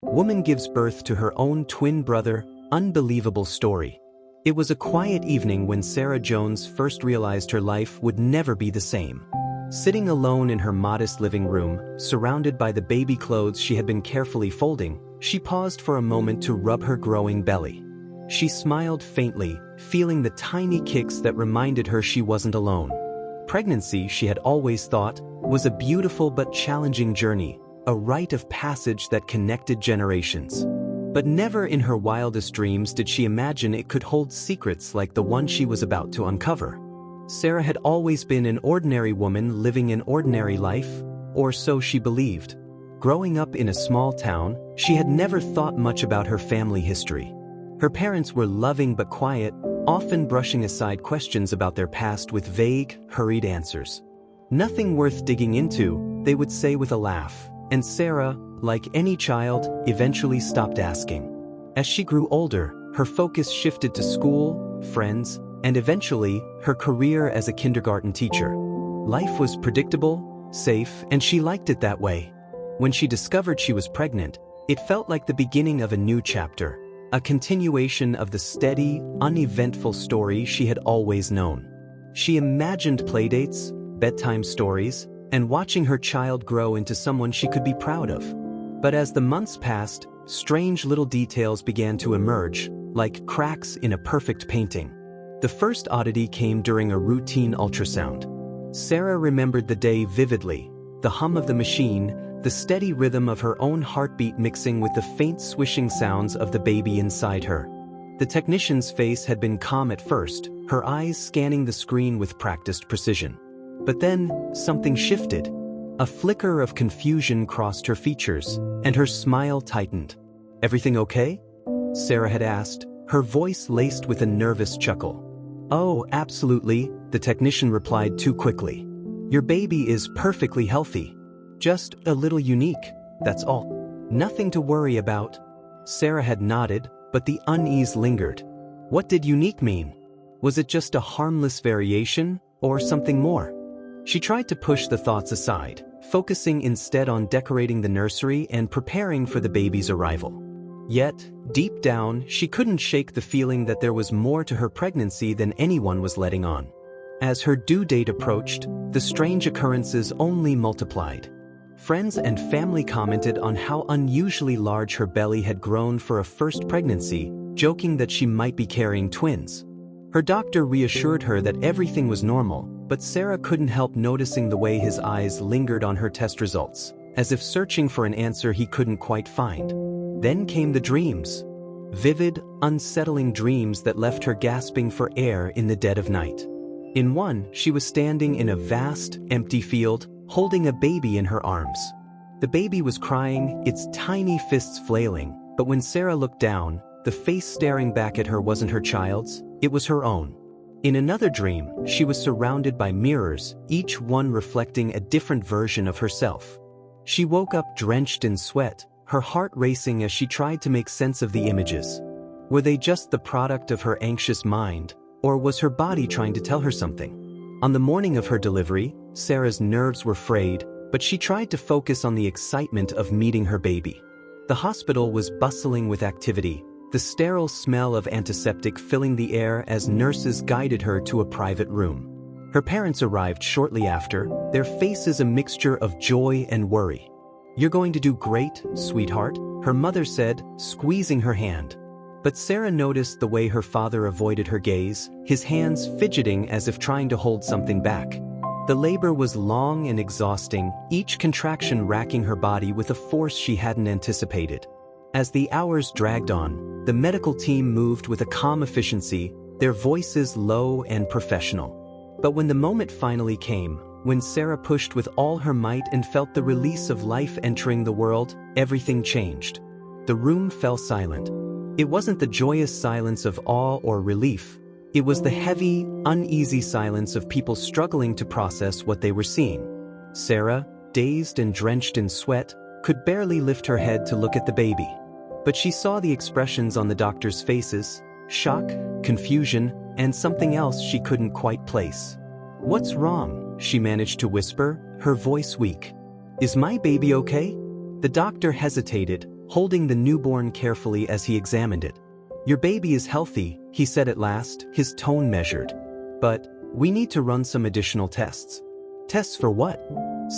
Woman gives birth to her own twin brother, unbelievable story. It was a quiet evening when Sarah Jones first realized her life would never be the same. Sitting alone in her modest living room, surrounded by the baby clothes she had been carefully folding, she paused for a moment to rub her growing belly. She smiled faintly, feeling the tiny kicks that reminded her she wasn't alone. Pregnancy, she had always thought, was a beautiful but challenging journey, a rite of passage that connected generations. But never in her wildest dreams did she imagine it could hold secrets like the one she was about to uncover. Sarah had always been an ordinary woman living an ordinary life, or so she believed. Growing up in a small town, she had never thought much about her family history. Her parents were loving but quiet, often brushing aside questions about their past with vague, hurried answers. Nothing worth digging into, they would say with a laugh, and Sarah, like any child, eventually stopped asking. As she grew older, her focus shifted to school, friends, and eventually, her career as a kindergarten teacher. Life was predictable, safe, and she liked it that way. When she discovered she was pregnant, it felt like the beginning of a new chapter, a continuation of the steady, uneventful story she had always known. She imagined playdates, bedtime stories, and watching her child grow into someone she could be proud of. But as the months passed, strange little details began to emerge, like cracks in a perfect painting. The first oddity came during a routine ultrasound. Sarah remembered the day vividly, the hum of the machine, the steady rhythm of her own heartbeat mixing with the faint swishing sounds of the baby inside her. The technician's face had been calm at first, her eyes scanning the screen with practiced precision. But then, something shifted. A flicker of confusion crossed her features, and her smile tightened. "Everything okay?" Sarah had asked, her voice laced with a nervous chuckle. "Oh, absolutely," the technician replied too quickly. "Your baby is perfectly healthy. Just a little unique, that's all. Nothing to worry about." Sarah had nodded, but the unease lingered. What did unique mean? Was it just a harmless variation, or something more? She tried to push the thoughts aside, focusing instead on decorating the nursery and preparing for the baby's arrival. Yet, deep down, she couldn't shake the feeling that there was more to her pregnancy than anyone was letting on. As her due date approached, the strange occurrences only multiplied. Friends and family commented on how unusually large her belly had grown for a first pregnancy, joking that she might be carrying twins. Her doctor reassured her that everything was normal, but Sarah couldn't help noticing the way his eyes lingered on her test results, as if searching for an answer he couldn't quite find. Then came the dreams. Vivid, unsettling dreams that left her gasping for air in the dead of night. In one, she was standing in a vast, empty field, holding a baby in her arms. The baby was crying, its tiny fists flailing, but when Sarah looked down, the face staring back at her wasn't her child's, it was her own. In another dream, she was surrounded by mirrors, each one reflecting a different version of herself. She woke up drenched in sweat, her heart racing as she tried to make sense of the images. Were they just the product of her anxious mind, or was her body trying to tell her something? On the morning of her delivery, Sarah's nerves were frayed, but she tried to focus on the excitement of meeting her baby. The hospital was bustling with activity, the sterile smell of antiseptic filling the air as nurses guided her to a private room. Her parents arrived shortly after, their faces a mixture of joy and worry. "You're going to do great, sweetheart," her mother said, squeezing her hand. But Sarah noticed the way her father avoided her gaze, his hands fidgeting as if trying to hold something back. The labor was long and exhausting, each contraction racking her body with a force she hadn't anticipated. As the hours dragged on, the medical team moved with a calm efficiency, their voices low and professional. But when the moment finally came, when Sarah pushed with all her might and felt the release of life entering the world, everything changed. The room fell silent. It wasn't the joyous silence of awe or relief. It was the heavy, uneasy silence of people struggling to process what they were seeing. Sarah, dazed and drenched in sweat, could barely lift her head to look at the baby. But she saw the expressions on the doctors' faces: shock, confusion, and something else she couldn't quite place. "What's wrong?" she managed to whisper, her voice weak. "Is my baby okay?" The doctor hesitated, holding the newborn carefully as he examined it. "Your baby is healthy," he said at last, his tone measured. "But we need to run some additional tests." "Tests for what?"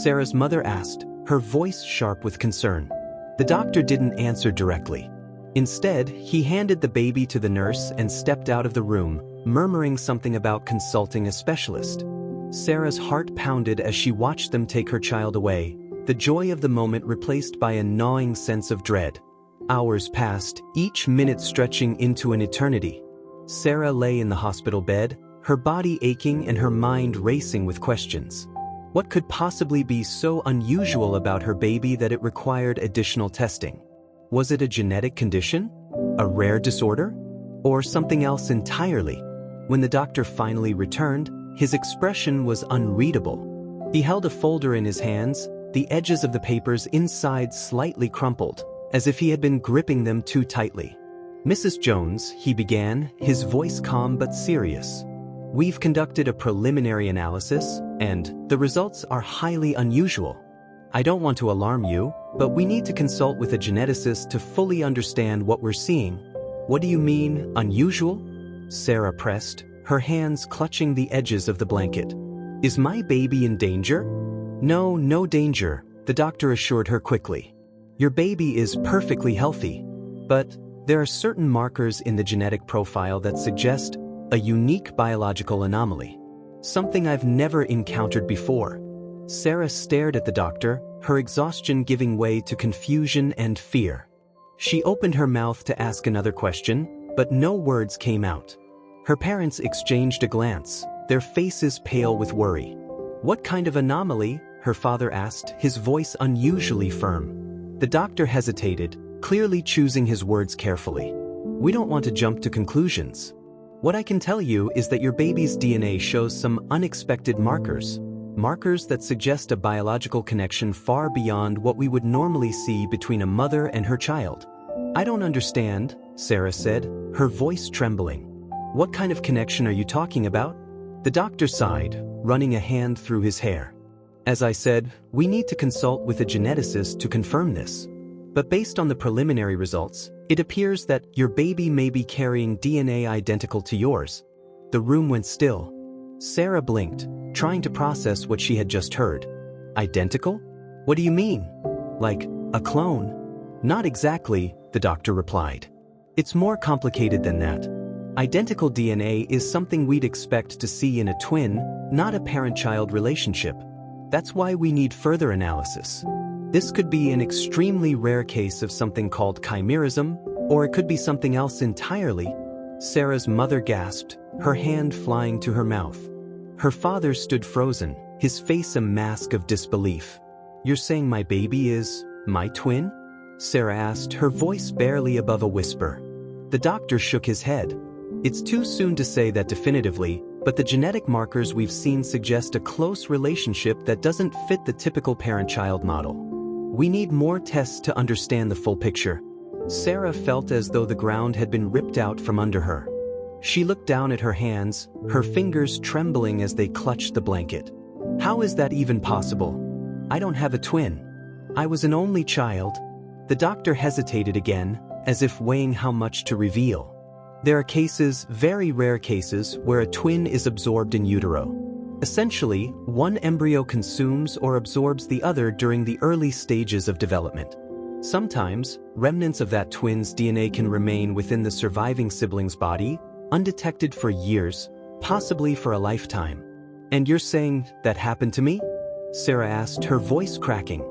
Sarah's mother asked, her voice sharp with concern. The doctor didn't answer directly. Instead, he handed the baby to the nurse and stepped out of the room, murmuring something about consulting a specialist. Sarah's heart pounded as she watched them take her child away, the joy of the moment replaced by a gnawing sense of dread. Hours passed, each minute stretching into an eternity. Sarah lay in the hospital bed, her body aching and her mind racing with questions. What could possibly be so unusual about her baby that it required additional testing? Was it a genetic condition? A rare disorder? Or something else entirely? When the doctor finally returned, his expression was unreadable. He held a folder in his hands, the edges of the papers inside slightly crumpled, as if he had been gripping them too tightly. "Mrs. Jones," he began, his voice calm but serious. "We've conducted a preliminary analysis, and the results are highly unusual. I don't want to alarm you, but we need to consult with a geneticist to fully understand what we're seeing." "What do you mean, unusual?" Sarah pressed, her hands clutching the edges of the blanket. "Is my baby in danger?" "No, no danger," the doctor assured her quickly. "Your baby is perfectly healthy. But there are certain markers in the genetic profile that suggest a unique biological anomaly. Something I've never encountered before." Sarah stared at the doctor, her exhaustion giving way to confusion and fear. She opened her mouth to ask another question, but no words came out. Her parents exchanged a glance, their faces pale with worry. "What kind of anomaly?" her father asked, his voice unusually firm. The doctor hesitated, clearly choosing his words carefully. "We don't want to jump to conclusions. What I can tell you is that your baby's DNA shows some unexpected markers. Markers that suggest a biological connection far beyond what we would normally see between a mother and her child." "I don't understand," Sarah said, her voice trembling. "What kind of connection are you talking about?" The doctor sighed, running a hand through his hair. "As I said, we need to consult with a geneticist to confirm this. But based on the preliminary results, it appears that your baby may be carrying DNA identical to yours." The room went still. Sarah blinked, trying to process what she had just heard. "Identical? What do you mean? Like, a clone?" "Not exactly," the doctor replied. "It's more complicated than that. Identical DNA is something we'd expect to see in a twin, not a parent-child relationship. That's why we need further analysis. This could be an extremely rare case of something called chimerism, or it could be something else entirely." Sarah's mother gasped, her hand flying to her mouth. Her father stood frozen, his face a mask of disbelief. "You're saying my baby is my twin?" Sarah asked, her voice barely above a whisper. The doctor shook his head. "It's too soon to say that definitively, but the genetic markers we've seen suggest a close relationship that doesn't fit the typical parent-child model. We need more tests to understand the full picture." Sarah felt as though the ground had been ripped out from under her. She looked down at her hands, her fingers trembling as they clutched the blanket. "How is that even possible? I don't have a twin. I was an only child." The doctor hesitated again, as if weighing how much to reveal. "There are cases, very rare cases, where a twin is absorbed in utero. Essentially, one embryo consumes or absorbs the other during the early stages of development. Sometimes, remnants of that twin's DNA can remain within the surviving sibling's body, undetected for years, possibly for a lifetime." "And you're saying that happened to me?" Sarah asked, her voice cracking.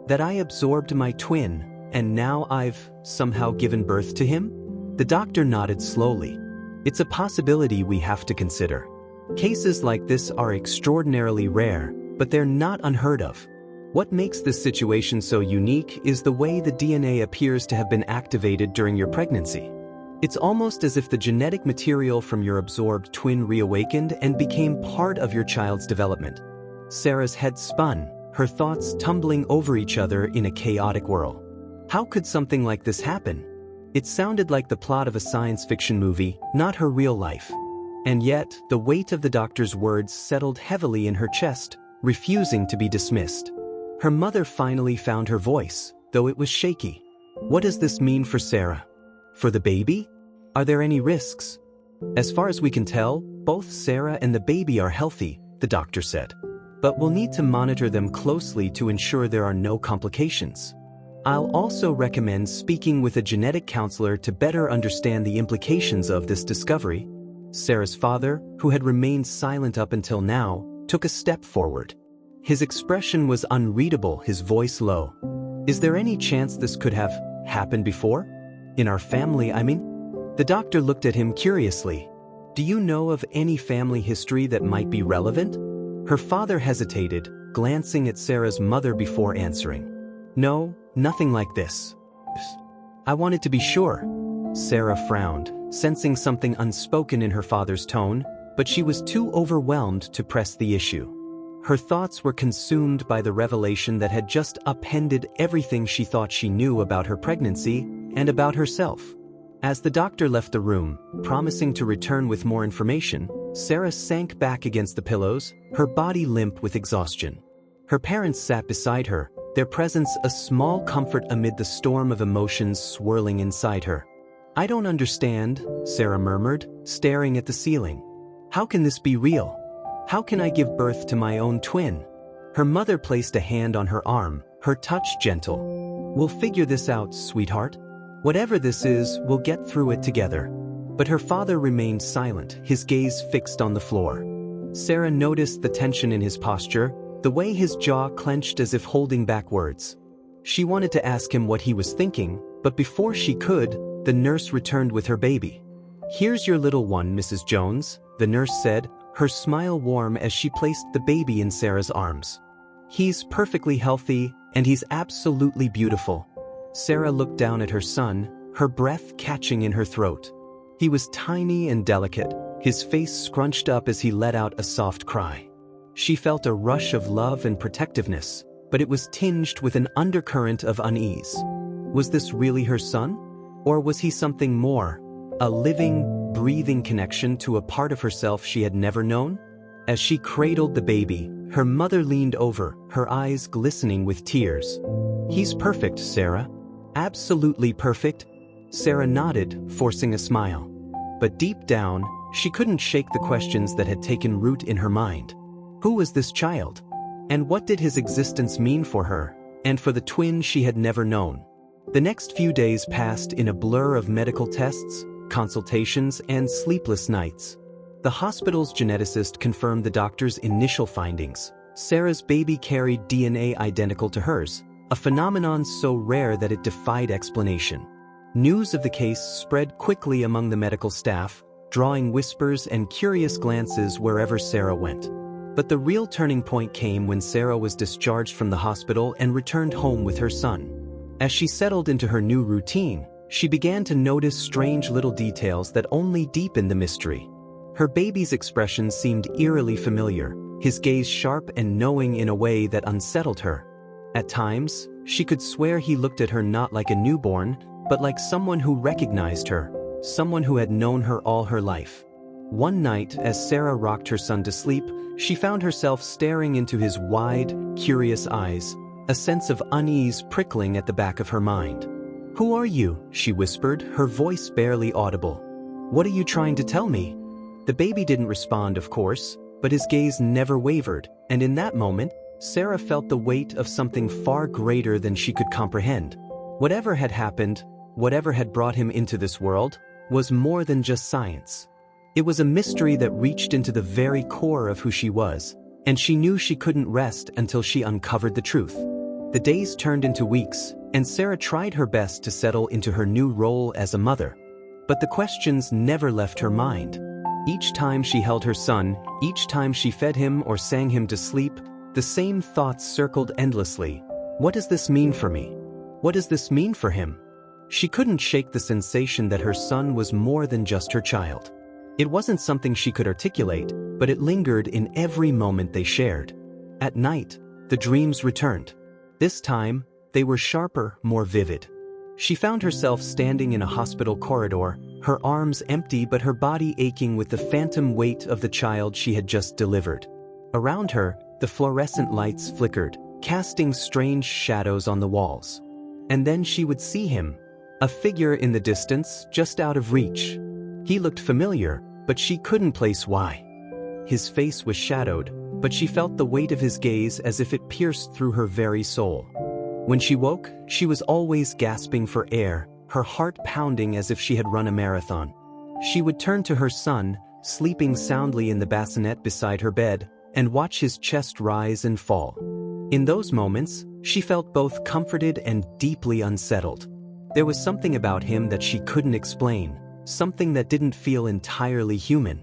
"That I absorbed my twin, and now I've somehow given birth to him?" The doctor nodded slowly. "It's a possibility we have to consider. Cases like this are extraordinarily rare, but they're not unheard of. What makes this situation so unique is the way the DNA appears to have been activated during your pregnancy. It's almost as if the genetic material from your absorbed twin reawakened and became part of your child's development." Sarah's head spun, her thoughts tumbling over each other in a chaotic whirl. How could something like this happen? It sounded like the plot of a science fiction movie, not her real life. And yet, the weight of the doctor's words settled heavily in her chest, refusing to be dismissed. Her mother finally found her voice, though it was shaky. What does this mean for Sarah? For the baby? Are there any risks? As far as we can tell, both Sarah and the baby are healthy, the doctor said. But we'll need to monitor them closely to ensure there are no complications. I'll also recommend speaking with a genetic counselor to better understand the implications of this discovery. Sarah's father, who had remained silent up until now, took a step forward. His expression was unreadable, his voice low. Is there any chance this could have happened before? In our family, I mean? The doctor looked at him curiously. Do you know of any family history that might be relevant? Her father hesitated, glancing at Sarah's mother before answering. No, nothing like this. I wanted to be sure. Sarah frowned, sensing something unspoken in her father's tone, but she was too overwhelmed to press the issue. Her thoughts were consumed by the revelation that had just upended everything she thought she knew about her pregnancy and about herself. As the doctor left the room, promising to return with more information, Sarah sank back against the pillows, her body limp with exhaustion. Her parents sat beside her, their presence a small comfort amid the storm of emotions swirling inside her. I don't understand, Sarah murmured, staring at the ceiling. How can this be real? How can I give birth to my own twin? Her mother placed a hand on her arm, her touch gentle. We'll figure this out, sweetheart. Whatever this is, we'll get through it together. But her father remained silent, his gaze fixed on the floor. Sarah noticed the tension in his posture, the way his jaw clenched as if holding back words. She wanted to ask him what he was thinking, but before she could, the nurse returned with her baby. Here's your little one, Mrs. Jones, the nurse said, her smile warm as she placed the baby in Sarah's arms. He's perfectly healthy, and he's absolutely beautiful. Sarah looked down at her son, her breath catching in her throat. He was tiny and delicate, his face scrunched up as he let out a soft cry. She felt a rush of love and protectiveness, but it was tinged with an undercurrent of unease. Was this really her son? Or was he something more? A living, breathing connection to a part of herself she had never known? As she cradled the baby, her mother leaned over, her eyes glistening with tears. He's perfect, Sarah. Absolutely perfect. Sarah nodded, forcing a smile. But deep down, she couldn't shake the questions that had taken root in her mind. Who was this child? And what did his existence mean for her, and for the twin she had never known? The next few days passed in a blur of medical tests, consultations, and sleepless nights. The hospital's geneticist confirmed the doctor's initial findings. Sarah's baby carried DNA identical to hers, a phenomenon so rare that it defied explanation. News of the case spread quickly among the medical staff, drawing whispers and curious glances wherever Sarah went. But the real turning point came when Sarah was discharged from the hospital and returned home with her son. As she settled into her new routine, she began to notice strange little details that only deepened the mystery. Her baby's expression seemed eerily familiar, his gaze sharp and knowing in a way that unsettled her. At times, she could swear he looked at her not like a newborn, but like someone who recognized her, someone who had known her all her life. One night, as Sarah rocked her son to sleep, she found herself staring into his wide, curious eyes, a sense of unease prickling at the back of her mind. "Who are you?" she whispered, her voice barely audible. "What are you trying to tell me?" The baby didn't respond, of course, but his gaze never wavered, and in that moment, Sarah felt the weight of something far greater than she could comprehend. Whatever had happened, whatever had brought him into this world, was more than just science. It was a mystery that reached into the very core of who she was, and she knew she couldn't rest until she uncovered the truth. The days turned into weeks, and Sarah tried her best to settle into her new role as a mother. But the questions never left her mind. Each time she held her son, each time she fed him or sang him to sleep, the same thoughts circled endlessly. What does this mean for me? What does this mean for him? She couldn't shake the sensation that her son was more than just her child. It wasn't something she could articulate, but it lingered in every moment they shared. At night, the dreams returned. This time, they were sharper, more vivid. She found herself standing in a hospital corridor, her arms empty but her body aching with the phantom weight of the child she had just delivered. Around her, the fluorescent lights flickered, casting strange shadows on the walls. And then she would see him, a figure in the distance, just out of reach. He looked familiar, but she couldn't place why. His face was shadowed, but she felt the weight of his gaze as if it pierced through her very soul. When she woke, she was always gasping for air, her heart pounding as if she had run a marathon. She would turn to her son, sleeping soundly in the bassinet beside her bed, and watch his chest rise and fall. In those moments, she felt both comforted and deeply unsettled. There was something about him that she couldn't explain, something that didn't feel entirely human.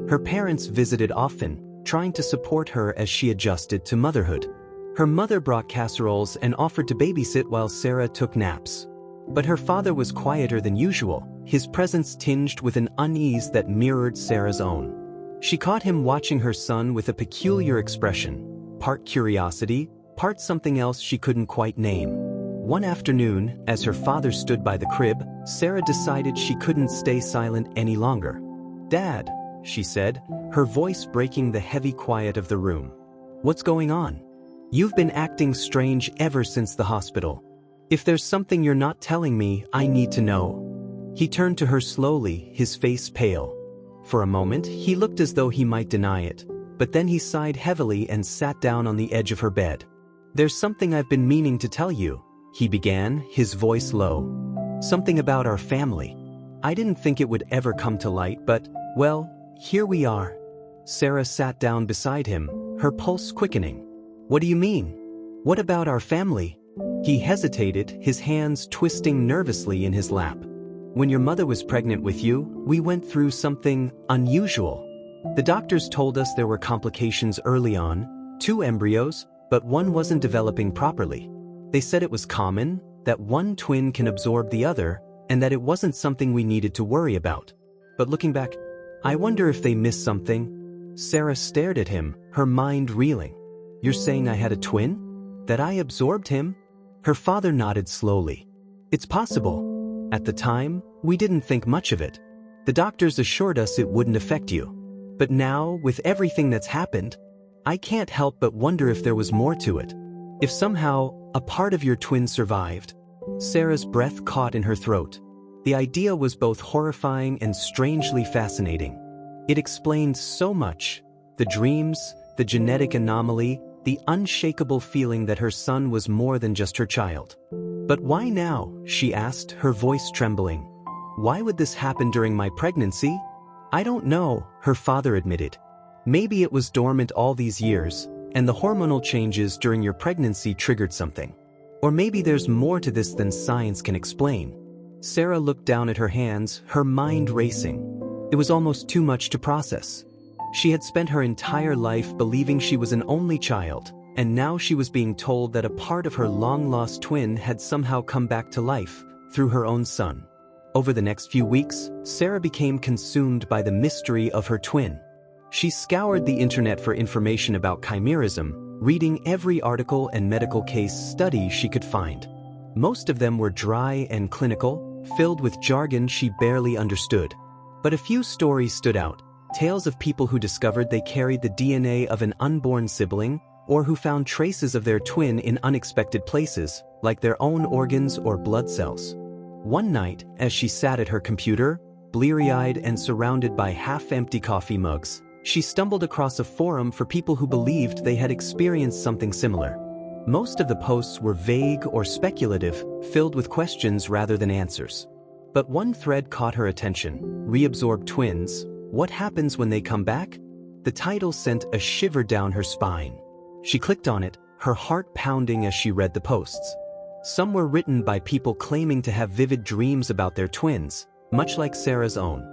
Her parents visited often, trying to support her as she adjusted to motherhood. Her mother brought casseroles and offered to babysit while Sarah took naps. But her father was quieter than usual, his presence tinged with an unease that mirrored Sarah's own. She caught him watching her son with a peculiar expression, part curiosity, part something else she couldn't quite name. One afternoon, as her father stood by the crib, Sarah decided she couldn't stay silent any longer. "Dad," she said, her voice breaking the heavy quiet of the room. "What's going on? You've been acting strange ever since the hospital. If there's something you're not telling me, I need to know." He turned to her slowly, his face pale. For a moment, he looked as though he might deny it, but then he sighed heavily and sat down on the edge of her bed. "There's something I've been meaning to tell you," he began, his voice low. "Something about our family. I didn't think it would ever come to light, but, well, here we are." Sarah sat down beside him, her pulse quickening. "What do you mean? What about our family?" He hesitated, his hands twisting nervously in his lap. "When your mother was pregnant with you, we went through something unusual. The doctors told us there were complications early on, 2 embryos, but one wasn't developing properly. They said it was common, that one twin can absorb the other, and that it wasn't something we needed to worry about. But looking back, I wonder if they missed something." Sarah stared at him, her mind reeling. "You're saying I had a twin? That I absorbed him?" Her father nodded slowly. "It's possible. At the time, we didn't think much of it. The doctors assured us it wouldn't affect you. But now, with everything that's happened, I can't help but wonder if there was more to it. If somehow, a part of your twin survived." Sarah's breath caught in her throat. The idea was both horrifying and strangely fascinating. It explained so much: the dreams, the genetic anomaly, the unshakable feeling that her son was more than just her child. "But why now?" she asked, her voice trembling. "Why would this happen during my pregnancy?" "I don't know," her father admitted. "Maybe it was dormant all these years, and the hormonal changes during your pregnancy triggered something. Or maybe there's more to this than science can explain." Sarah looked down at her hands, her mind racing. It was almost too much to process. She had spent her entire life believing she was an only child, and now she was being told that a part of her long-lost twin had somehow come back to life, through her own son. Over the next few weeks, Sarah became consumed by the mystery of her twin. She scoured the internet for information about chimerism, reading every article and medical case study she could find. Most of them were dry and clinical, filled with jargon she barely understood. But a few stories stood out. Tales of people who discovered they carried the DNA of an unborn sibling, or who found traces of their twin in unexpected places, like their own organs or blood cells. One night, as she sat at her computer, bleary-eyed and surrounded by half-empty coffee mugs, she stumbled across a forum for people who believed they had experienced something similar. Most of the posts were vague or speculative, filled with questions rather than answers. But one thread caught her attention: "Reabsorbed twins. What happens when they come back?" The title sent a shiver down her spine. She clicked on it, her heart pounding as she read the posts. Some were written by people claiming to have vivid dreams about their twins, much like Sarah's own.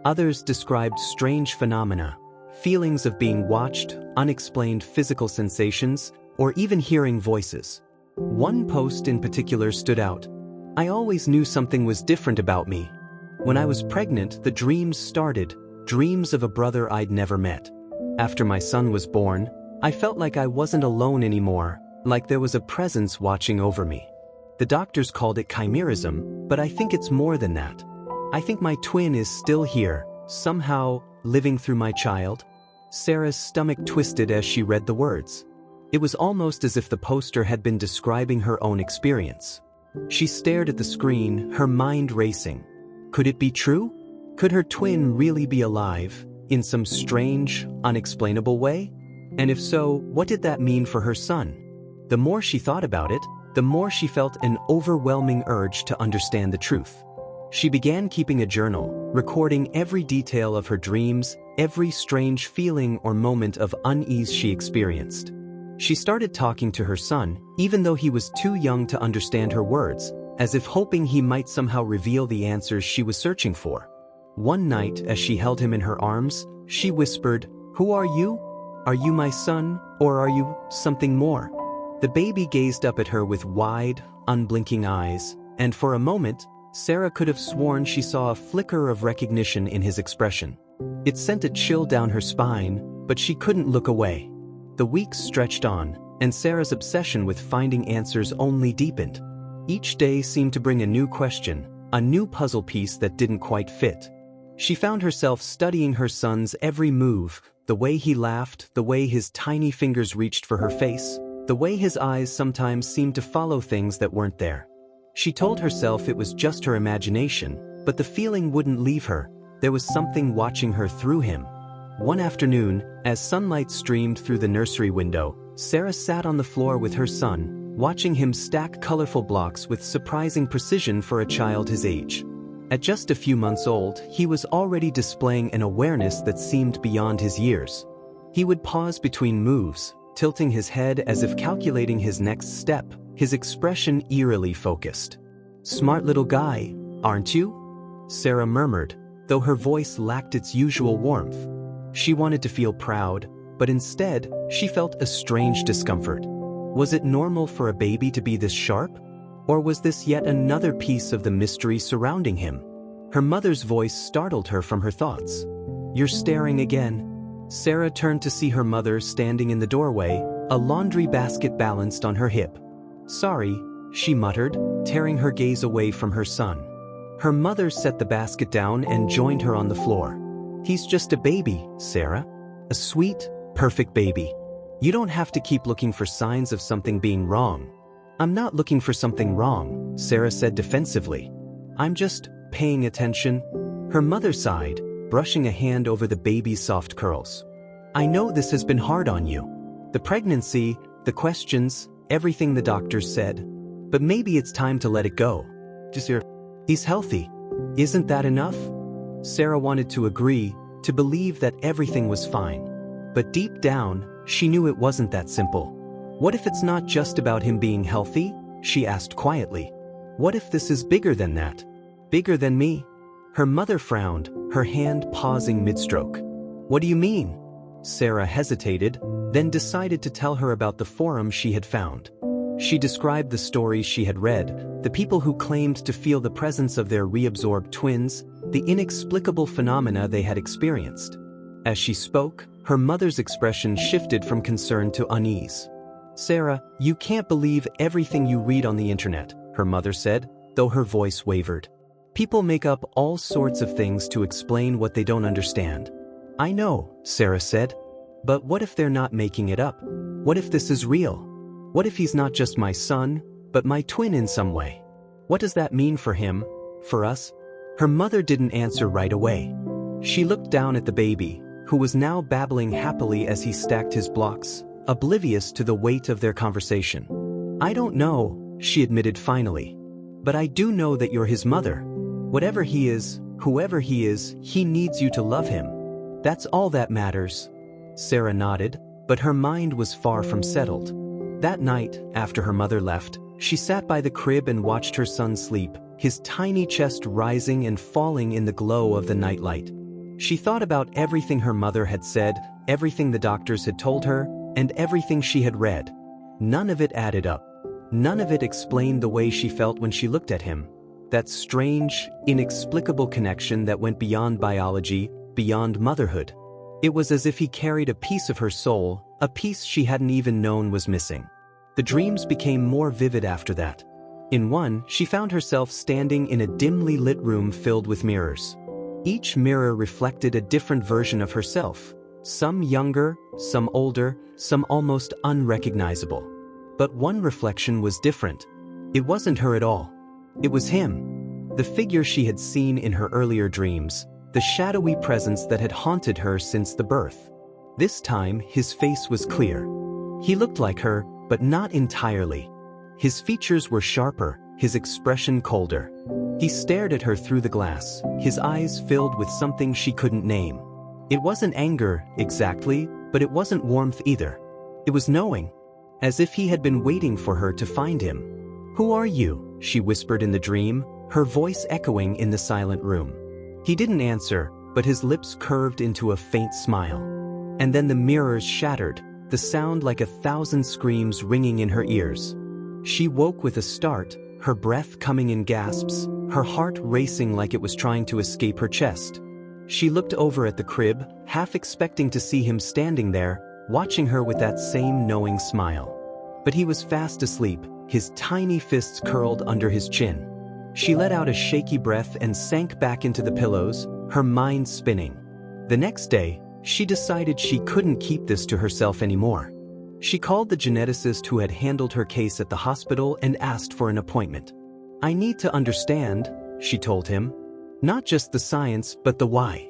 Others described strange phenomena, feelings of being watched, unexplained physical sensations, or even hearing voices. One post in particular stood out. "I always knew something was different about me. When I was pregnant, the dreams started, dreams of a brother I'd never met. After my son was born, I felt like I wasn't alone anymore, like there was a presence watching over me. The doctors called it chimerism, but I think it's more than that. I think my twin is still here, somehow, living through my child." Sarah's stomach twisted as she read the words. It was almost as if the poster had been describing her own experience. She stared at the screen, her mind racing. Could it be true? Could her twin really be alive, in some strange, unexplainable way? And if so, what did that mean for her son? The more she thought about it, the more she felt an overwhelming urge to understand the truth. She began keeping a journal, recording every detail of her dreams, every strange feeling or moment of unease she experienced. She started talking to her son, even though he was too young to understand her words, as if hoping he might somehow reveal the answers she was searching for. One night, as she held him in her arms, she whispered, "Who are you? Are you my son, or are you something more?" The baby gazed up at her with wide, unblinking eyes, and for a moment, Sarah could have sworn she saw a flicker of recognition in his expression. It sent a chill down her spine, but she couldn't look away. The weeks stretched on, and Sarah's obsession with finding answers only deepened. Each day seemed to bring a new question, a new puzzle piece that didn't quite fit. She found herself studying her son's every move, the way he laughed, the way his tiny fingers reached for her face, the way his eyes sometimes seemed to follow things that weren't there. She told herself it was just her imagination, but the feeling wouldn't leave her. There was something watching her through him. One afternoon, as sunlight streamed through the nursery window, Sarah sat on the floor with her son, watching him stack colorful blocks with surprising precision for a child his age. At just a few months old, he was already displaying an awareness that seemed beyond his years. He would pause between moves, tilting his head as if calculating his next step, his expression eerily focused. "Smart little guy, aren't you?" Sarah murmured, though her voice lacked its usual warmth. She wanted to feel proud, but instead, she felt a strange discomfort. Was it normal for a baby to be this sharp? Or was this yet another piece of the mystery surrounding him? Her mother's voice startled her from her thoughts. "You're staring again." Sarah turned to see her mother standing in the doorway, a laundry basket balanced on her hip. "Sorry," she muttered, tearing her gaze away from her son. Her mother set the basket down and joined her on the floor. "He's just a baby, Sarah. A sweet, perfect baby. You don't have to keep looking for signs of something being wrong." "I'm not looking for something wrong," Sarah said defensively. "I'm just paying attention." Her mother sighed, brushing a hand over the baby's soft curls. "I know this has been hard on you. The pregnancy, the questions, everything the doctors said. But maybe it's time to let it go. He's healthy. Isn't that enough?" Sarah wanted to agree, to believe that everything was fine. But deep down, she knew it wasn't that simple. "What if it's not just about him being healthy?" she asked quietly. "What if this is bigger than that? Bigger than me?" Her mother frowned, her hand pausing mid-stroke. "What do you mean?" Sarah hesitated, then decided to tell her about the forum she had found. She described the stories she had read, the people who claimed to feel the presence of their reabsorbed twins, the inexplicable phenomena they had experienced. As she spoke, her mother's expression shifted from concern to unease. "Sarah, you can't believe everything you read on the internet," her mother said, though her voice wavered. "People make up all sorts of things to explain what they don't understand." "I know," Sarah said. "But what if they're not making it up? What if this is real? What if he's not just my son, but my twin in some way? What does that mean for him, for us?" Her mother didn't answer right away. She looked down at the baby, who was now babbling happily as he stacked his blocks, oblivious to the weight of their conversation. "I don't know," she admitted finally. "But I do know that you're his mother. Whatever he is, whoever he is, he needs you to love him. That's all that matters." Sarah nodded, but her mind was far from settled. That night, after her mother left, she sat by the crib and watched her son sleep, his tiny chest rising and falling in the glow of the nightlight. She thought about everything her mother had said, everything the doctors had told her, and everything she had read. None of it added up. None of it explained the way she felt when she looked at him. That strange, inexplicable connection that went beyond biology, beyond motherhood. It was as if he carried a piece of her soul, a piece she hadn't even known was missing. The dreams became more vivid after that. In one, she found herself standing in a dimly lit room filled with mirrors. Each mirror reflected a different version of herself, some younger, some older, some almost unrecognizable. But one reflection was different. It wasn't her at all. It was him. The figure she had seen in her earlier dreams, the shadowy presence that had haunted her since the birth. This time, his face was clear. He looked like her, but not entirely. His features were sharper, his expression colder. He stared at her through the glass, his eyes filled with something she couldn't name. It wasn't anger, exactly, but it wasn't warmth either. It was knowing, as if he had been waiting for her to find him. "Who are you?" she whispered in the dream, her voice echoing in the silent room. He didn't answer, but his lips curved into a faint smile. And then the mirrors shattered, the sound like 1,000 screams ringing in her ears. She woke with a start, her breath coming in gasps, her heart racing like it was trying to escape her chest. She looked over at the crib, half expecting to see him standing there, watching her with that same knowing smile. But he was fast asleep, his tiny fists curled under his chin. She let out a shaky breath and sank back into the pillows, her mind spinning. The next day, she decided she couldn't keep this to herself anymore. She called the geneticist who had handled her case at the hospital and asked for an appointment. "I need to understand," she told him. "Not just the science, but the why.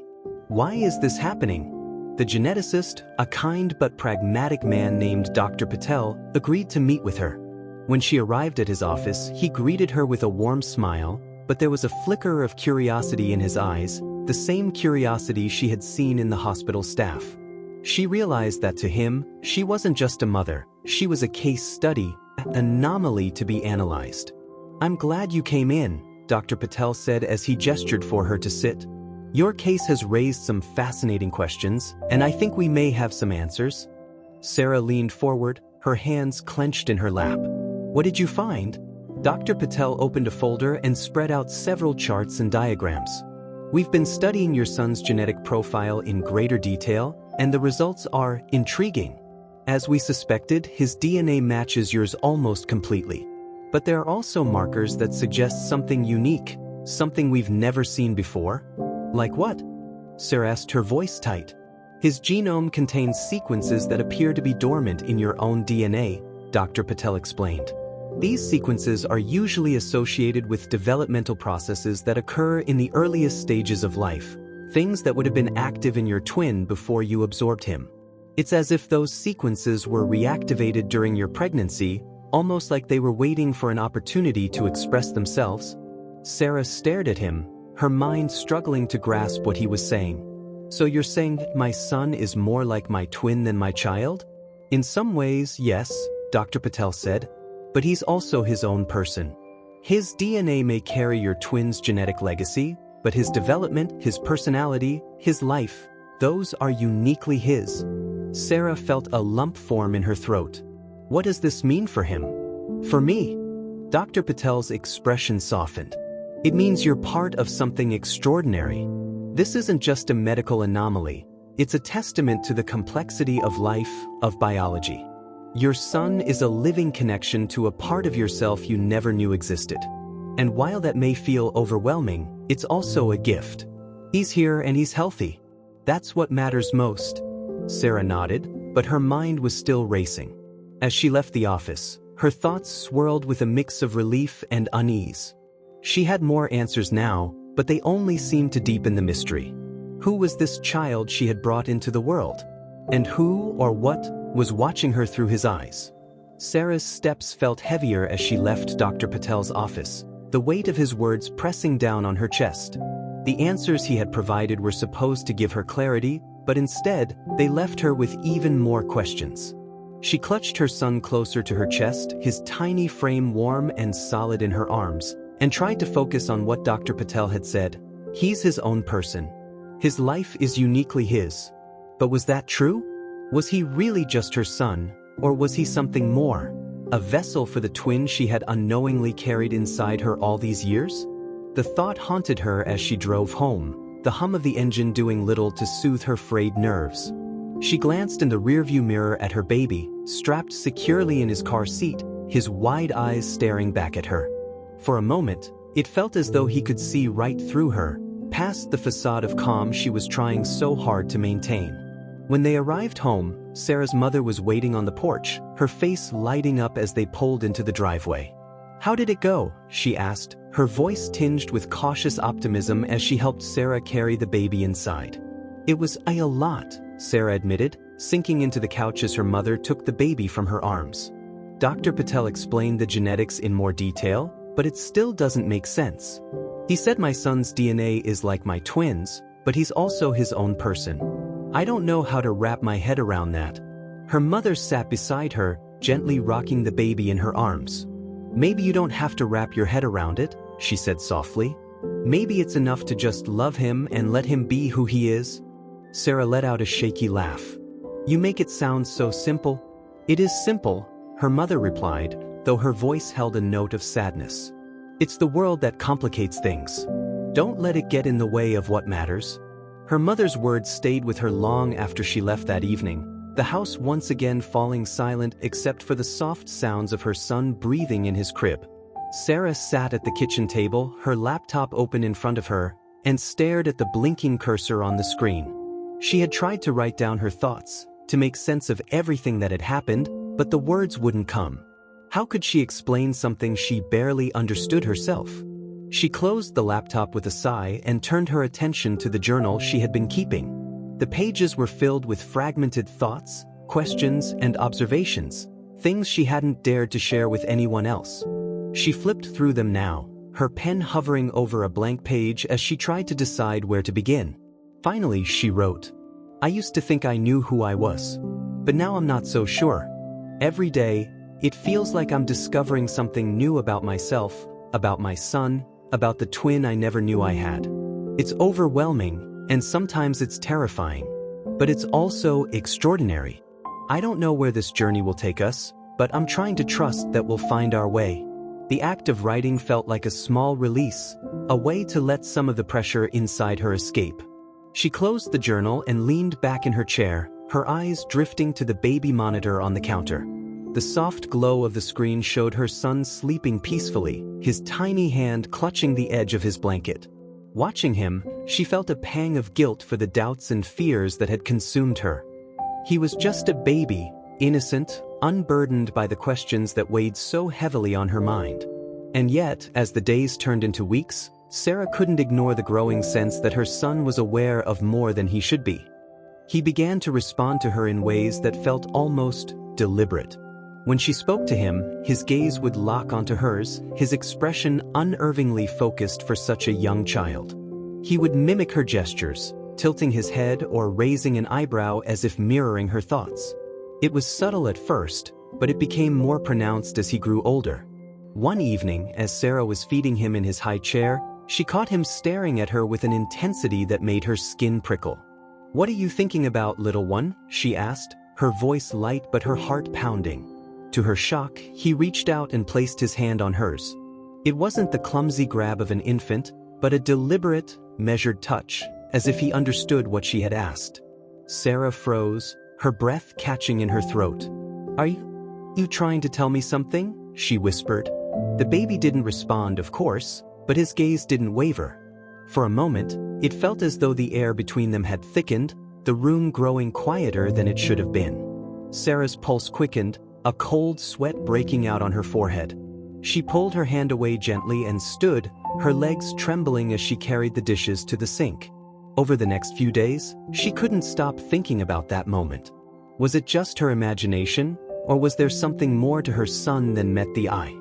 Why is this happening?" The geneticist, a kind but pragmatic man named Dr. Patel, agreed to meet with her. When she arrived at his office, he greeted her with a warm smile, but there was a flicker of curiosity in his eyes, the same curiosity she had seen in the hospital staff. She realized that to him, she wasn't just a mother, she was a case study, an anomaly to be analyzed. "I'm glad you came in," Dr. Patel said as he gestured for her to sit. "Your case has raised some fascinating questions, and I think we may have some answers." Sarah leaned forward, her hands clenched in her lap. "What did you find?" Dr. Patel opened a folder and spread out several charts and diagrams. "We've been studying your son's genetic profile in greater detail, and the results are intriguing. As we suspected, his DNA matches yours almost completely. But there are also markers that suggest something unique, something we've never seen before." "Like what?" Sarah asked, her voice tight. "His genome contains sequences that appear to be dormant in your own DNA," Dr. Patel explained. "These sequences are usually associated with developmental processes that occur in the earliest stages of life, things that would have been active in your twin before you absorbed him. It's as if those sequences were reactivated during your pregnancy, almost like they were waiting for an opportunity to express themselves." Sarah stared at him, her mind struggling to grasp what he was saying. "So you're saying my son is more like my twin than my child?" "In some ways, yes," Dr. Patel said, "but he's also his own person. His DNA may carry your twin's genetic legacy, but his development, his personality, his life, those are uniquely his." Sarah felt a lump form in her throat. "What does this mean for him?" "For me?" Dr. Patel's expression softened. "It means you're part of something extraordinary. This isn't just a medical anomaly. It's a testament to the complexity of life, of biology. Your son is a living connection to a part of yourself you never knew existed. And while that may feel overwhelming, it's also a gift. He's here and he's healthy. That's what matters most." Sarah nodded, but her mind was still racing. As she left the office, her thoughts swirled with a mix of relief and unease. She had more answers now, but they only seemed to deepen the mystery. Who was this child she had brought into the world? And who, or what, was watching her through his eyes? Sarah's steps felt heavier as she left Dr. Patel's office, the weight of his words pressing down on her chest. The answers he had provided were supposed to give her clarity, but instead, they left her with even more questions. She clutched her son closer to her chest, his tiny frame warm and solid in her arms, and tried to focus on what Dr. Patel had said. He's his own person. His life is uniquely his. But was that true? Was he really just her son, or was he something more? A vessel for the twin she had unknowingly carried inside her all these years? The thought haunted her as she drove home, the hum of the engine doing little to soothe her frayed nerves. She glanced in the rearview mirror at her baby, strapped securely in his car seat, his wide eyes staring back at her. For a moment, it felt as though he could see right through her, past the facade of calm she was trying so hard to maintain. When they arrived home, Sarah's mother was waiting on the porch, her face lighting up as they pulled into the driveway. "How did it go?" she asked, her voice tinged with cautious optimism as she helped Sarah carry the baby inside. "It was a lot," Sarah admitted, sinking into the couch as her mother took the baby from her arms. Dr. Patel explained the genetics in more detail, but it still doesn't make sense. "He said my son's DNA is like my twins, but he's also his own person. I don't know how to wrap my head around that." Her mother sat beside her, gently rocking the baby in her arms. "Maybe you don't have to wrap your head around it," she said softly. "Maybe it's enough to just love him and let him be who he is." Sarah let out a shaky laugh. "You make it sound so simple." "It is simple," her mother replied, though her voice held a note of sadness. "It's the world that complicates things. Don't let it get in the way of what matters." Her mother's words stayed with her long after she left that evening, the house once again falling silent except for the soft sounds of her son breathing in his crib. Sarah sat at the kitchen table, her laptop open in front of her, and stared at the blinking cursor on the screen. She had tried to write down her thoughts, to make sense of everything that had happened, but the words wouldn't come. How could she explain something she barely understood herself? She closed the laptop with a sigh and turned her attention to the journal she had been keeping. The pages were filled with fragmented thoughts, questions, and observations, things she hadn't dared to share with anyone else. She flipped through them now, her pen hovering over a blank page as she tried to decide where to begin. Finally, she wrote, "I used to think I knew who I was. But now I'm not so sure. Every day, it feels like I'm discovering something new about myself, about my son, about the twin I never knew I had. It's overwhelming, and sometimes it's terrifying. But it's also extraordinary. I don't know where this journey will take us, but I'm trying to trust that we'll find our way." The act of writing felt like a small release, a way to let some of the pressure inside her escape. She closed the journal and leaned back in her chair, her eyes drifting to the baby monitor on the counter. The soft glow of the screen showed her son sleeping peacefully, his tiny hand clutching the edge of his blanket. Watching him, she felt a pang of guilt for the doubts and fears that had consumed her. He was just a baby, innocent, unburdened by the questions that weighed so heavily on her mind. And yet, as the days turned into weeks, Sarah couldn't ignore the growing sense that her son was aware of more than he should be. He began to respond to her in ways that felt almost deliberate. When she spoke to him, his gaze would lock onto hers, his expression unervingly focused for such a young child. He would mimic her gestures, tilting his head or raising an eyebrow as if mirroring her thoughts. It was subtle at first, but it became more pronounced as he grew older. One evening, as Sarah was feeding him in his high chair, she caught him staring at her with an intensity that made her skin prickle. "What are you thinking about, little one?" she asked, her voice light but her heart pounding. To her shock, he reached out and placed his hand on hers. It wasn't the clumsy grab of an infant, but a deliberate, measured touch, as if he understood what she had asked. Sarah froze, her breath catching in her throat. Are you trying to tell me something?" she whispered. The baby didn't respond, of course, but his gaze didn't waver. For a moment, it felt as though the air between them had thickened, the room growing quieter than it should have been. Sarah's pulse quickened, a cold sweat breaking out on her forehead. She pulled her hand away gently and stood, her legs trembling as she carried the dishes to the sink. Over the next few days, she couldn't stop thinking about that moment. Was it just her imagination, or was there something more to her son than met the eye?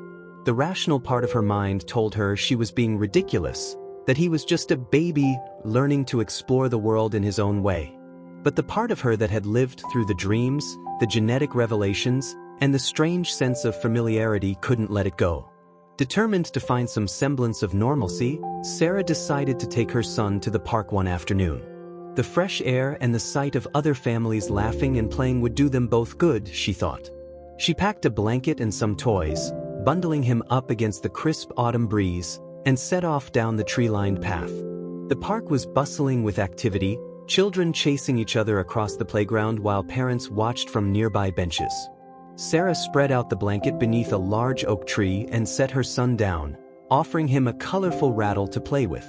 The rational part of her mind told her she was being ridiculous, that he was just a baby learning to explore the world in his own way. But the part of her that had lived through the dreams, the genetic revelations, and the strange sense of familiarity couldn't let it go. Determined to find some semblance of normalcy, Sarah decided to take her son to the park one afternoon. The fresh air and the sight of other families laughing and playing would do them both good, she thought. She packed a blanket and some toys, bundling him up against the crisp autumn breeze, and set off down the tree-lined path. The park was bustling with activity, children chasing each other across the playground while parents watched from nearby benches. Sarah spread out the blanket beneath a large oak tree and set her son down, offering him a colorful rattle to play with.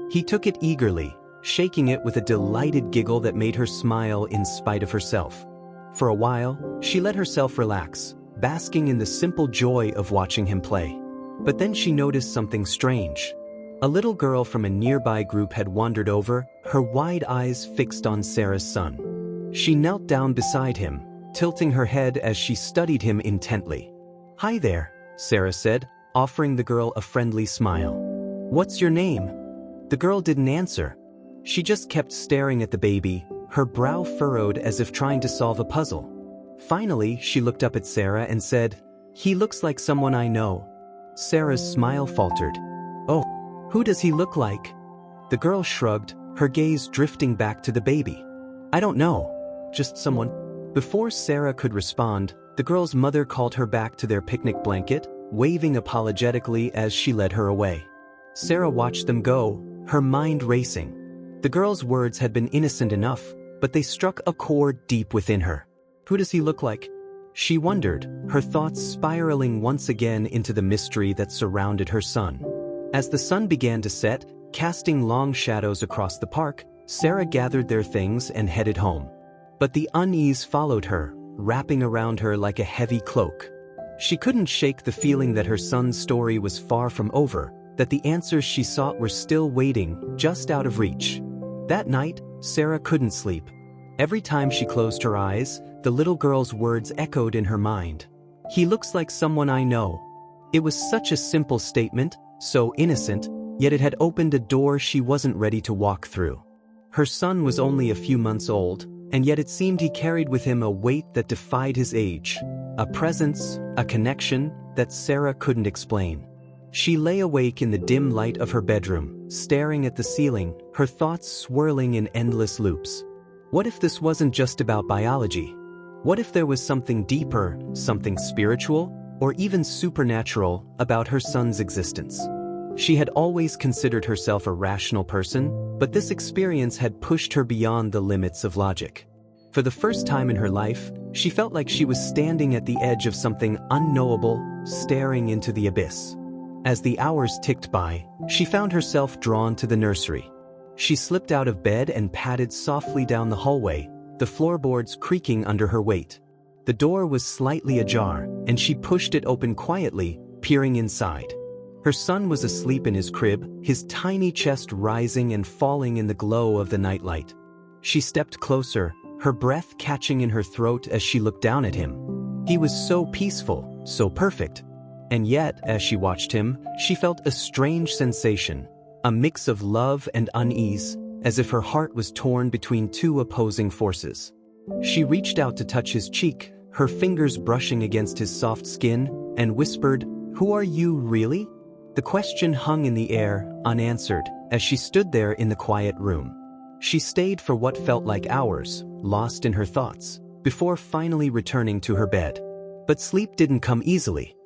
He took it eagerly, shaking it with a delighted giggle that made her smile in spite of herself. For a while, she let herself relax, basking in the simple joy of watching him play. But then she noticed something strange. A little girl from a nearby group had wandered over, her wide eyes fixed on Sarah's son. She knelt down beside him, tilting her head as she studied him intently. "Hi there," Sarah said, offering the girl a friendly smile. "What's your name?" The girl didn't answer. She just kept staring at the baby, her brow furrowed as if trying to solve a puzzle. Finally, she looked up at Sarah and said, "He looks like someone I know." Sarah's smile faltered. "Oh, who does he look like?" The girl shrugged, her gaze drifting back to the baby. "I don't know. Just someone." Before Sarah could respond, the girl's mother called her back to their picnic blanket, waving apologetically as she led her away. Sarah watched them go, her mind racing. The girl's words had been innocent enough, but they struck a chord deep within her. Who does he look like? She wondered, her thoughts spiraling once again into the mystery that surrounded her son. As the sun began to set, casting long shadows across the park, Sarah gathered their things and headed home. But the unease followed her, wrapping around her like a heavy cloak. She couldn't shake the feeling that her son's story was far from over, that the answers she sought were still waiting, just out of reach. That night, Sarah couldn't sleep. Every time she closed her eyes, the little girl's words echoed in her mind. "He looks like someone I know." It was such a simple statement, so innocent, yet it had opened a door she wasn't ready to walk through. Her son was only a few months old, and yet it seemed he carried with him a weight that defied his age, a presence, a connection that Sarah couldn't explain. She lay awake in the dim light of her bedroom, staring at the ceiling, her thoughts swirling in endless loops. What if this wasn't just about biology? What if there was something deeper, something spiritual, or even supernatural about her son's existence? She had always considered herself a rational person, but this experience had pushed her beyond the limits of logic. For the first time in her life, she felt like she was standing at the edge of something unknowable, staring into the abyss. As the hours ticked by, she found herself drawn to the nursery. She slipped out of bed and padded softly down the hallway, the floorboards creaking under her weight. The door was slightly ajar, and she pushed it open quietly, peering inside. Her son was asleep in his crib, his tiny chest rising and falling in the glow of the nightlight. She stepped closer, her breath catching in her throat as she looked down at him. He was so peaceful, so perfect. And yet, as she watched him, she felt a strange sensation, a mix of love and unease, as if her heart was torn between two opposing forces. She reached out to touch his cheek, her fingers brushing against his soft skin, and whispered, "Who are you, really?" The question hung in the air, unanswered, as she stood there in the quiet room. She stayed for what felt like hours, lost in her thoughts, before finally returning to her bed. But sleep didn't come easily.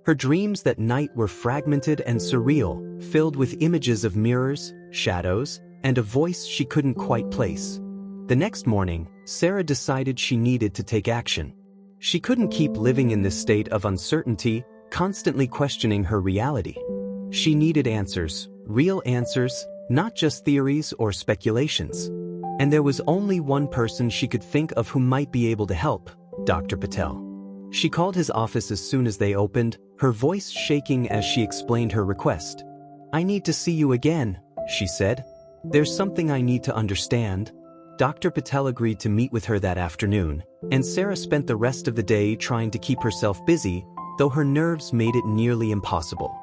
Her dreams that night were fragmented and surreal, filled with images of mirrors, shadows, and a voice she couldn't quite place. The next morning, Sarah decided she needed to take action. She couldn't keep living in this state of uncertainty, constantly questioning her reality. She needed answers, real answers, not just theories or speculations. And there was only one person she could think of who might be able to help, Dr. Patel. She called his office as soon as they opened, her voice shaking as she explained her request. "I need to see you again," she said. "There's something I need to understand." Dr. Patel agreed to meet with her that afternoon, and Sarah spent the rest of the day trying to keep herself busy, though her nerves made it nearly impossible.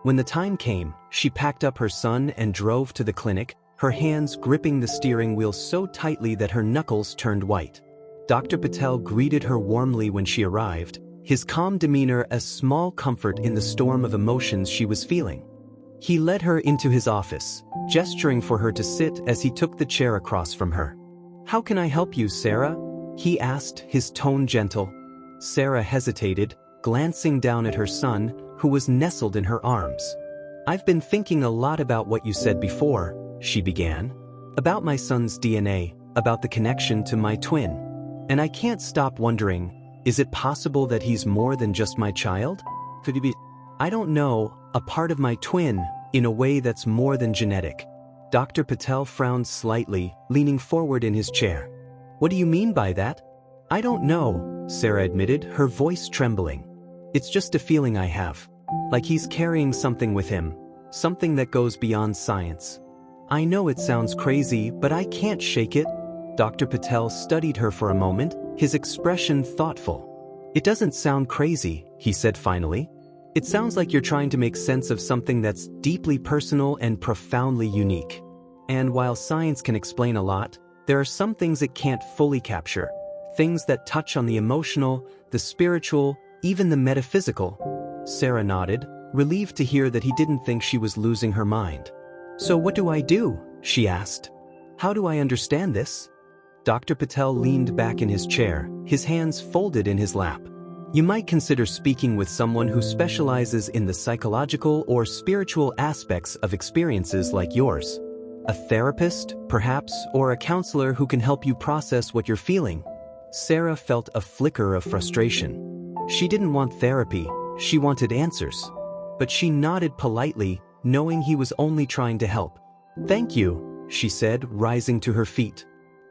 When the time came, she packed up her son and drove to the clinic, her hands gripping the steering wheel so tightly that her knuckles turned white. Dr. Patel greeted her warmly when she arrived, his calm demeanor a small comfort in the storm of emotions she was feeling. He led her into his office, gesturing for her to sit as he took the chair across from her. "How can I help you, Sarah?" he asked, his tone gentle. Sarah hesitated, glancing down at her son, who was nestled in her arms. "I've been thinking a lot about what you said before," she began. "About my son's DNA, about the connection to my twin. And I can't stop wondering, is it possible that he's more than just my child? Could he be, I don't know, a part of my twin, in a way that's more than genetic?" Dr. Patel frowned slightly, leaning forward in his chair. "What do you mean by that?" "I don't know," Sarah admitted, her voice trembling. "It's just a feeling I have. Like he's carrying something with him, something that goes beyond science. I know it sounds crazy, but I can't shake it. Dr. Patel studied her for a moment, his expression thoughtful. It doesn't sound crazy, he said finally. It sounds like you're trying to make sense of something that's deeply personal and profoundly unique. And while science can explain a lot, there are some things it can't fully capture. Things that touch on the emotional, the spiritual, even the metaphysical. Sarah nodded, relieved to hear that he didn't think she was losing her mind. So what do I do? She asked. How do I understand this? Dr. Patel leaned back in his chair, his hands folded in his lap. You might consider speaking with someone who specializes in the psychological or spiritual aspects of experiences like yours. A therapist, perhaps, or a counselor who can help you process what you're feeling. Sarah felt a flicker of frustration. She didn't want therapy, she wanted answers. But she nodded politely, knowing he was only trying to help. Thank you, she said, rising to her feet.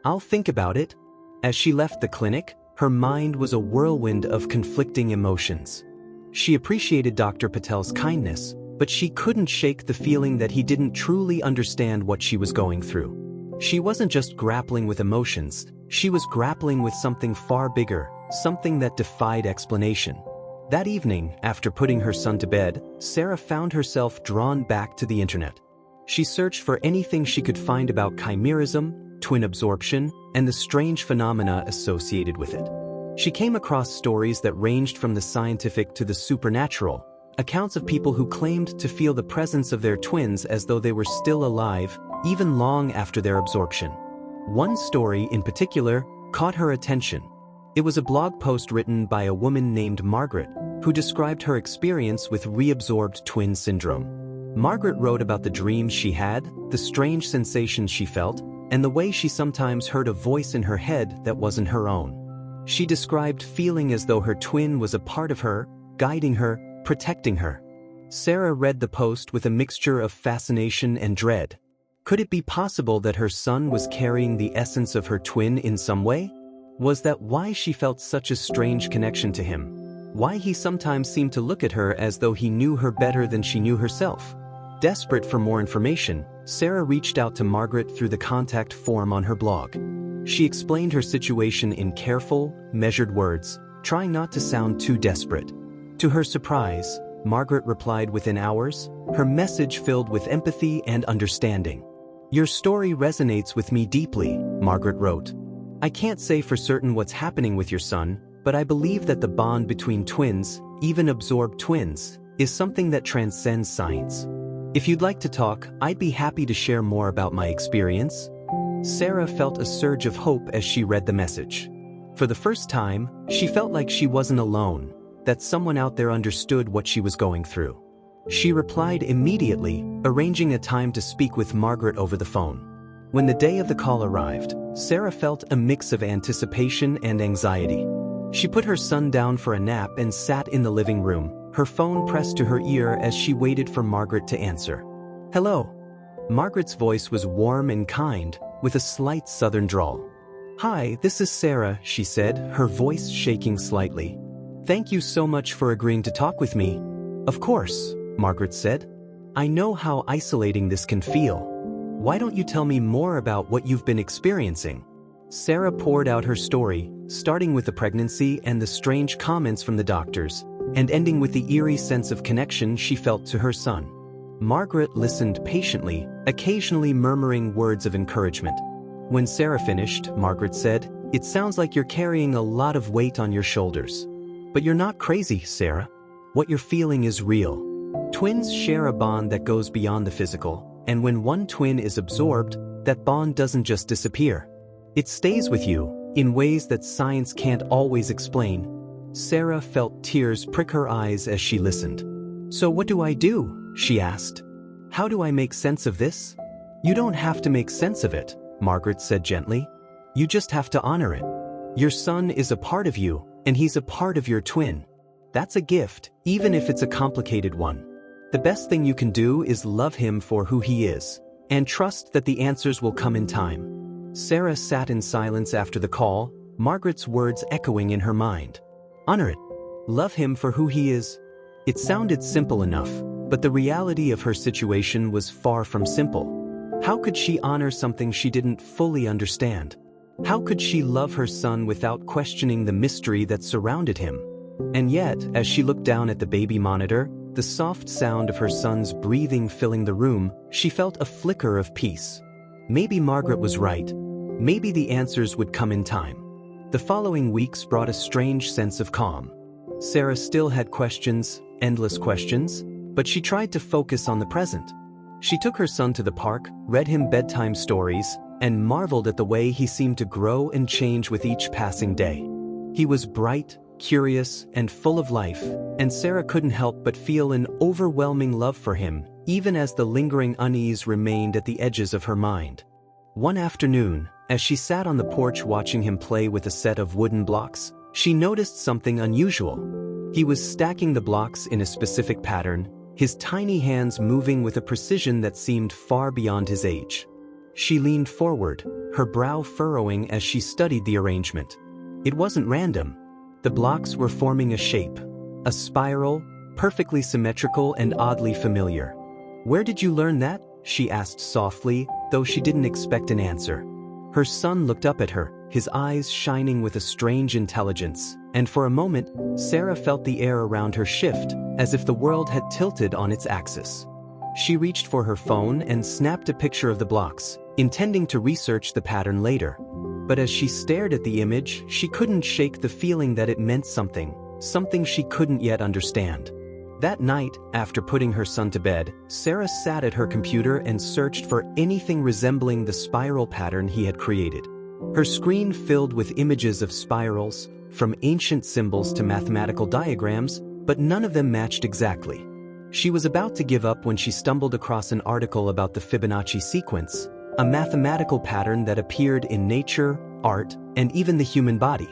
I'll think about it. As she left the clinic, her mind was a whirlwind of conflicting emotions. She appreciated Dr. Patel's kindness, but she couldn't shake the feeling that he didn't truly understand what she was going through. She wasn't just grappling with emotions, she was grappling with something far bigger, something that defied explanation. That evening, after putting her son to bed, Sarah found herself drawn back to the internet. She searched for anything she could find about chimerism, twin absorption, and the strange phenomena associated with it. She came across stories that ranged from the scientific to the supernatural, accounts of people who claimed to feel the presence of their twins as though they were still alive, even long after their absorption. One story in particular caught her attention. It was a blog post written by a woman named Margaret, who described her experience with reabsorbed twin syndrome. Margaret wrote about the dreams she had, the strange sensations she felt, and the way she sometimes heard a voice in her head that wasn't her own. She described feeling as though her twin was a part of her, guiding her, protecting her. Sarah read the post with a mixture of fascination and dread. Could it be possible that her son was carrying the essence of her twin in some way? Was that why she felt such a strange connection to him? Why he sometimes seemed to look at her as though he knew her better than she knew herself? Desperate for more information, Sarah reached out to Margaret through the contact form on her blog. She explained her situation in careful, measured words, trying not to sound too desperate. To her surprise, Margaret replied within hours, her message filled with empathy and understanding. Your story resonates with me deeply, Margaret wrote. I can't say for certain what's happening with your son, but I believe that the bond between twins, even absorbed twins, is something that transcends science. If you'd like to talk, I'd be happy to share more about my experience. Sarah felt a surge of hope as she read the message. For the first time, she felt like she wasn't alone, that someone out there understood what she was going through. She replied immediately, arranging a time to speak with Margaret over the phone. When the day of the call arrived, Sarah felt a mix of anticipation and anxiety. She put her son down for a nap and sat in the living room, her phone pressed to her ear as she waited for Margaret to answer. Hello. Margaret's voice was warm and kind, with a slight southern drawl. Hi, this is Sarah, she said, her voice shaking slightly. Thank you so much for agreeing to talk with me. Of course, Margaret said. I know how isolating this can feel. Why don't you tell me more about what you've been experiencing? Sarah poured out her story, starting with the pregnancy and the strange comments from the doctors, and ending with the eerie sense of connection she felt to her son. Margaret listened patiently, occasionally murmuring words of encouragement. When Sarah finished, Margaret said, It sounds like you're carrying a lot of weight on your shoulders. But you're not crazy, Sarah. What you're feeling is real. Twins share a bond that goes beyond the physical, and when one twin is absorbed, that bond doesn't just disappear. It stays with you, in ways that science can't always explain. Sarah felt tears prick her eyes as she listened. So what do I do? She asked. How do I make sense of this? You don't have to make sense of it, Margaret said gently. You just have to honor it. Your son is a part of you, and he's a part of your twin. That's a gift, even if it's a complicated one. The best thing you can do is love him for who he is, and trust that the answers will come in time. Sarah sat in silence after the call, Margaret's words echoing in her mind. Honor it. Love him for who he is. It sounded simple enough, but the reality of her situation was far from simple. How could she honor something she didn't fully understand? How could she love her son without questioning the mystery that surrounded him? And yet, as she looked down at the baby monitor, the soft sound of her son's breathing filling the room, she felt a flicker of peace. Maybe Margaret was right. Maybe the answers would come in time. The following weeks brought a strange sense of calm. Sarah still had questions, endless questions, but she tried to focus on the present. She took her son to the park, read him bedtime stories, and marveled at the way he seemed to grow and change with each passing day. He was bright, curious, and full of life, and Sarah couldn't help but feel an overwhelming love for him, even as the lingering unease remained at the edges of her mind. One afternoon, as she sat on the porch watching him play with a set of wooden blocks, she noticed something unusual. He was stacking the blocks in a specific pattern, his tiny hands moving with a precision that seemed far beyond his age. She leaned forward, her brow furrowing as she studied the arrangement. It wasn't random. The blocks were forming a shape, a spiral, perfectly symmetrical and oddly familiar. "Where did you learn that?" she asked softly, though she didn't expect an answer. Her son looked up at her, his eyes shining with a strange intelligence, and for a moment, Sarah felt the air around her shift, as if the world had tilted on its axis. She reached for her phone and snapped a picture of the blocks, intending to research the pattern later. But as she stared at the image, she couldn't shake the feeling that it meant something she couldn't yet understand. That night, after putting her son to bed, Sarah sat at her computer and searched for anything resembling the spiral pattern he had created. Her screen filled with images of spirals, from ancient symbols to mathematical diagrams, but none of them matched exactly. She was about to give up when she stumbled across an article about the Fibonacci sequence, a mathematical pattern that appeared in nature, art, and even the human body.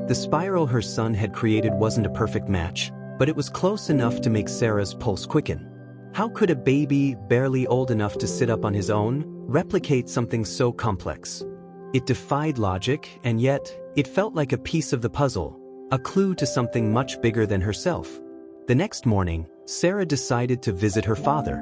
The spiral her son had created wasn't a perfect match, but it was close enough to make Sarah's pulse quicken. How could a baby, barely old enough to sit up on his own, replicate something so complex? It defied logic, and yet, it felt like a piece of the puzzle, a clue to something much bigger than herself. The next morning, Sarah decided to visit her father.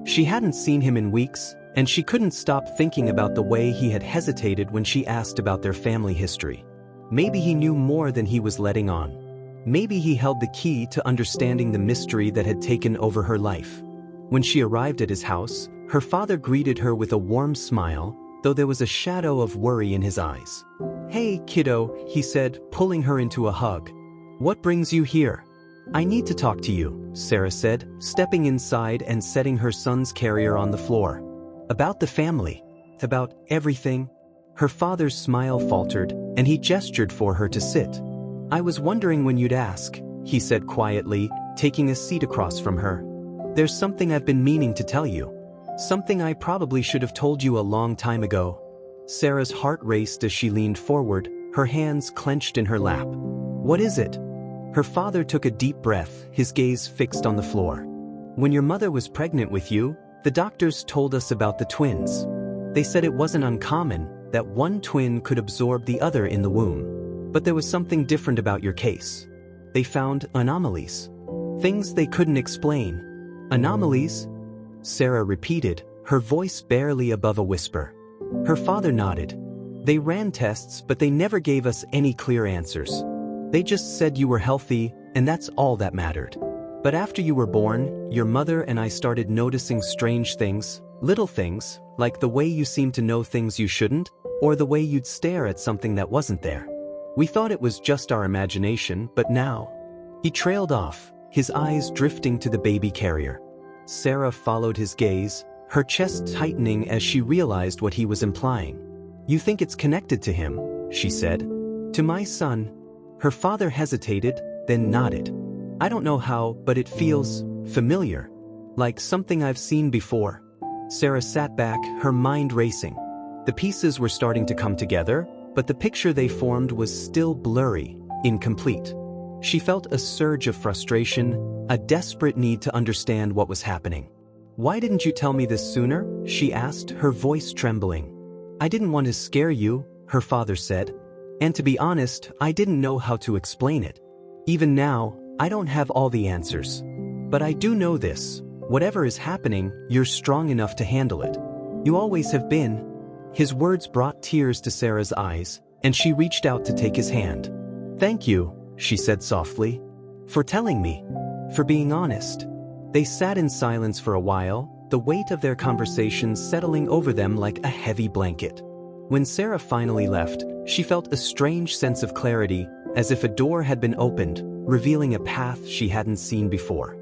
She hadn't seen him in weeks, and she couldn't stop thinking about the way he had hesitated when she asked about their family history. Maybe he knew more than he was letting on. Maybe he held the key to understanding the mystery that had taken over her life. When she arrived at his house, her father greeted her with a warm smile, though there was a shadow of worry in his eyes. "Hey, kiddo," he said, pulling her into a hug. "What brings you here?" "I need to talk to you," Sarah said, stepping inside and setting her son's carrier on the floor. "About the family. About everything." Her father's smile faltered, and he gestured for her to sit. "I was wondering when you'd ask," he said quietly, taking a seat across from her. "There's something I've been meaning to tell you. Something I probably should have told you a long time ago." Sarah's heart raced as she leaned forward, her hands clenched in her lap. "What is it?" Her father took a deep breath, his gaze fixed on the floor. "When your mother was pregnant with you, the doctors told us about the twins. They said it wasn't uncommon, that one twin could absorb the other in the womb. But there was something different about your case. They found anomalies. Things they couldn't explain." "Anomalies?" Sarah repeated, her voice barely above a whisper. Her father nodded. "They ran tests, but they never gave us any clear answers. They just said you were healthy, and that's all that mattered. But after you were born, your mother and I started noticing strange things, little things, like the way you seemed to know things you shouldn't, or the way you'd stare at something that wasn't there. We thought it was just our imagination, but now..." He trailed off, his eyes drifting to the baby carrier. Sarah followed his gaze, her chest tightening as she realized what he was implying. "You think it's connected to him," she said. "To my son." Her father hesitated, then nodded. "I don't know how, but it feels familiar. Like something I've seen before." Sarah sat back, her mind racing. The pieces were starting to come together, but the picture they formed was still blurry, incomplete. She felt a surge of frustration, a desperate need to understand what was happening. "Why didn't you tell me this sooner?" she asked, her voice trembling. "I didn't want to scare you," her father said. "And to be honest, I didn't know how to explain it. Even now, I don't have all the answers." But I do know this. Whatever is happening, you're strong enough to handle it. You always have been." His words brought tears to Sarah's eyes, and she reached out to take his hand. "Thank you," she said softly, "for telling me, for being honest." They sat in silence for a while, the weight of their conversation settling over them like a heavy blanket. When Sarah finally left, she felt a strange sense of clarity, as if a door had been opened, revealing a path she hadn't seen before.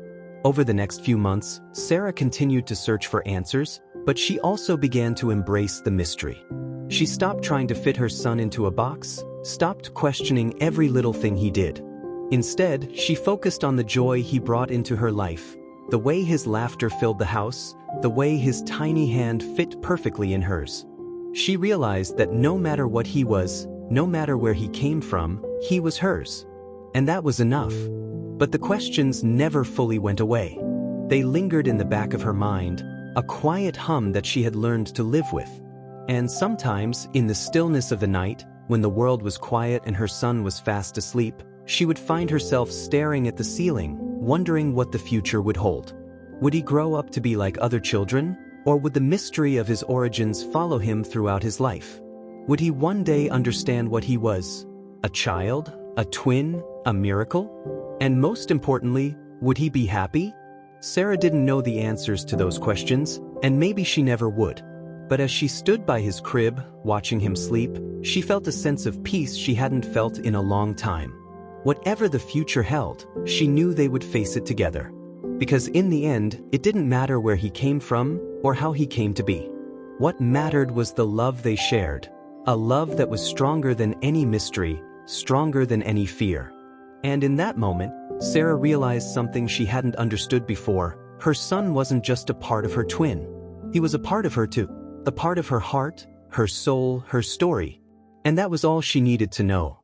Over the next few months, Sarah continued to search for answers, but she also began to embrace the mystery. She stopped trying to fit her son into a box, stopped questioning every little thing he did. Instead, she focused on the joy he brought into her life, the way his laughter filled the house, the way his tiny hand fit perfectly in hers. She realized that no matter what he was, no matter where he came from, he was hers. And that was enough. But the questions never fully went away. They lingered in the back of her mind, a quiet hum that she had learned to live with. And sometimes, in the stillness of the night, when the world was quiet and her son was fast asleep, she would find herself staring at the ceiling, wondering what the future would hold. Would he grow up to be like other children, or would the mystery of his origins follow him throughout his life? Would he one day understand what he was? A child? A twin? A miracle? And most importantly, would he be happy? Sarah didn't know the answers to those questions, and maybe she never would. But as she stood by his crib, watching him sleep, she felt a sense of peace she hadn't felt in a long time. Whatever the future held, she knew they would face it together. Because in the end, it didn't matter where he came from or how he came to be. What mattered was the love they shared, a love that was stronger than any mystery, stronger than any fear. And in that moment, Sarah realized something she hadn't understood before. Her son wasn't just a part of her twin. He was a part of her too, a part of her heart, her soul, her story. And that was all she needed to know.